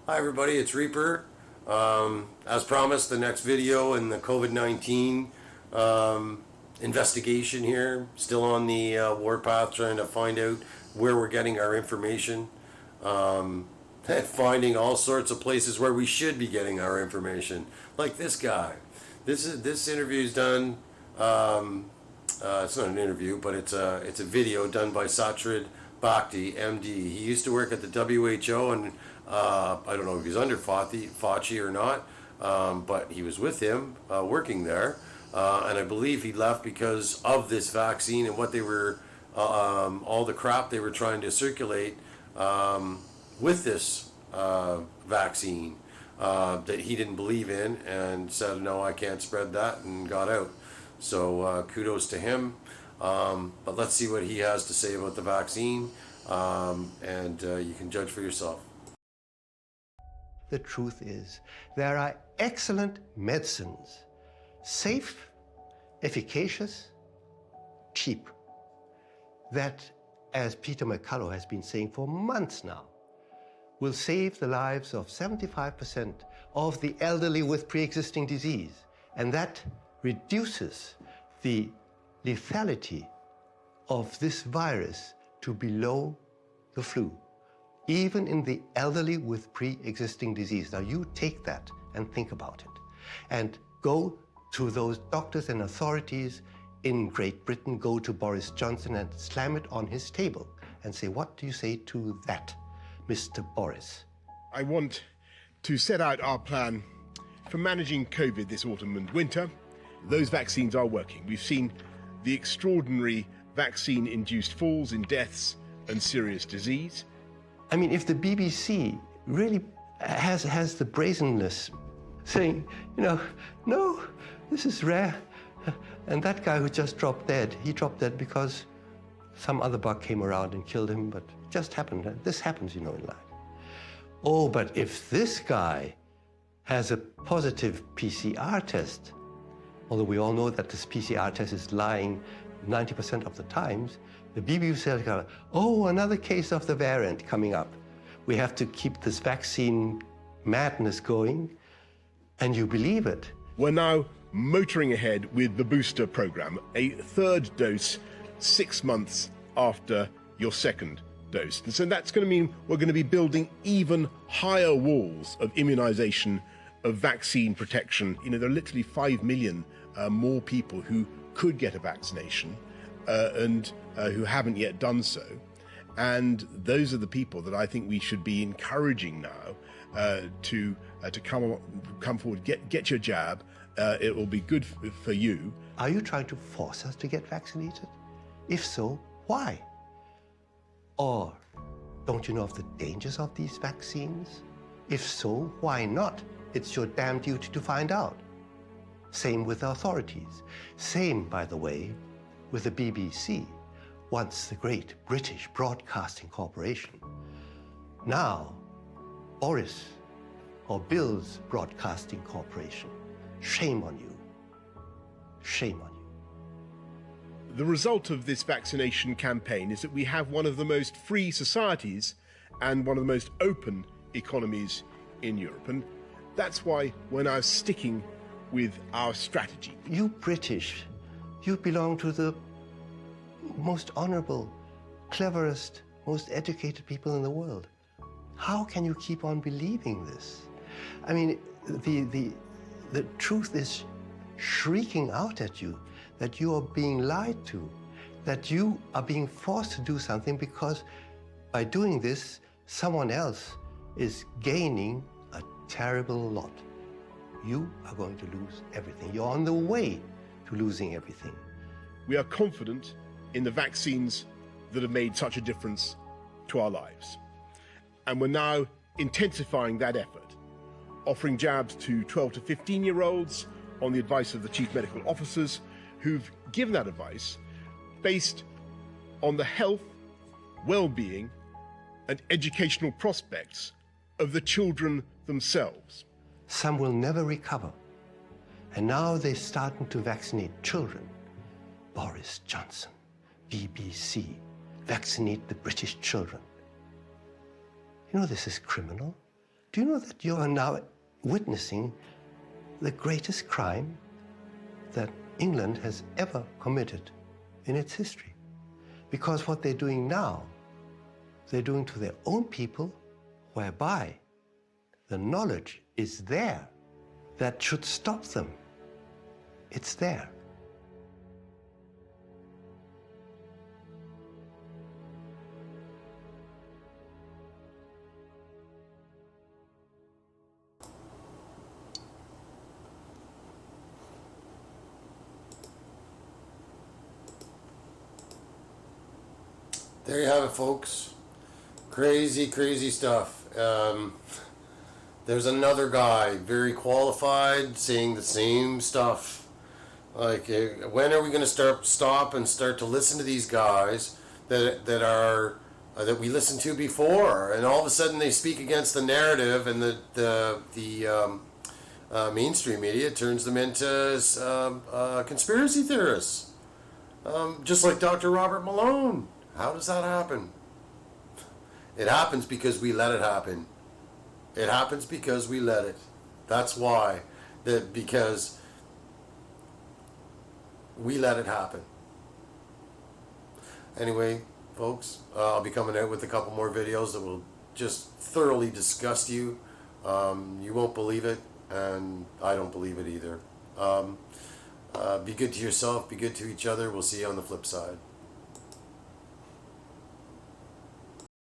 Hi everybody, it's Reaper. As promised, the next video in the COVID-19 investigation here. Still on the warpath, trying to find out where we're getting our information. Finding all sorts of places where we should be getting our information. Like this guy. This interview's done. It's not an interview, but it's a video done by Satrid Bhakdi, MD. He used to work at the WHO, and I don't know if he's under Fauci or not, but he was with him working there, and I believe he left because of this vaccine and what they were, all the crap they were trying to circulate with this vaccine that he didn't believe in, and said, no, I can't spread that, and got out. So kudos to him. But let's see what he has to say about the vaccine, and you can judge for yourself. The truth is, there are excellent medicines, safe, efficacious, cheap, that, as Peter McCullough has been saying for months now, will save the lives of 75% of the elderly with pre-existing disease. And that reduces the lethality of this virus to below the flu, even in the elderly with pre-existing disease. Now you take that and think about it, and go to those doctors and authorities in Great Britain, go to Boris Johnson and slam it on his table and say, what do you say to that, Mr. Boris? I want to set out our plan for managing COVID this autumn and winter. Those vaccines are working. We've seen the extraordinary vaccine-induced falls in deaths and serious disease. I mean, if the BBC really has the brazenness saying, no, this is rare, and that guy who just dropped dead, he dropped dead because some other bug came around and killed him, but it just happened. This happens, in life. Oh, but if this guy has a positive PCR test, although we all know that this PCR test is lying 90% of the times, the BBC says, oh, another case of the variant coming up. We have to keep this vaccine madness going, and you believe it. We're now motoring ahead with the booster program, a third dose 6 months after your second dose. And so that's going to mean we're going to be building even higher walls of immunization, of vaccine protection. There are literally 5 million more people who could get a vaccination and who haven't yet done so. And those are the people that I think we should be encouraging now to come forward, get your jab. It will be good for you. Are you trying to force us to get vaccinated? If so, why? Or don't you know of the dangers of these vaccines? If so, why not? It's your damn duty to find out. Same with the authorities. Same, by the way, with the BBC, once the great British Broadcasting Corporation. Now, Boris, or Bill's Broadcasting Corporation. Shame on you. Shame on you. The result of this vaccination campaign is that we have one of the most free societies and one of the most open economies in Europe. And that's why we're now sticking with our strategy. You British, you belong to the most honorable, cleverest, most educated people in the world. How can you keep on believing this? I mean, the truth is shrieking out at you that you are being lied to, that you are being forced to do something because by doing this, someone else is gaining a terrible lot. You are going to lose everything. You're on the way to losing everything. We are confident in the vaccines that have made such a difference to our lives. And we're now intensifying that effort, offering jabs to 12 to 15-year-olds on the advice of the chief medical officers who've given that advice based on the health, well-being, and educational prospects of the children themselves. Some will never recover. And now they're starting to vaccinate children. Boris Johnson, BBC, vaccinate the British children. This is criminal. Do you know that you are now witnessing the greatest crime that England has ever committed in its history? Because what they're doing now, they're doing to their own people, whereby the knowledge is there that should stop them. It's there. There you have it, folks. Crazy, crazy stuff. There's another guy, very qualified, saying the same stuff. Like, when are we going to stop and start to listen to these guys that we listened to before, and all of a sudden they speak against the narrative, and the mainstream media turns them into conspiracy theorists, just like Dr. Robert Malone. How does that happen? It happens because we let it happen. It happens because we let it. That's why. Because we let it happen. Anyway, folks, I'll be coming out with a couple more videos that will just thoroughly disgust you. You won't believe it, and I don't believe it either. Be good to yourself, be good to each other. We'll see you on the flip side.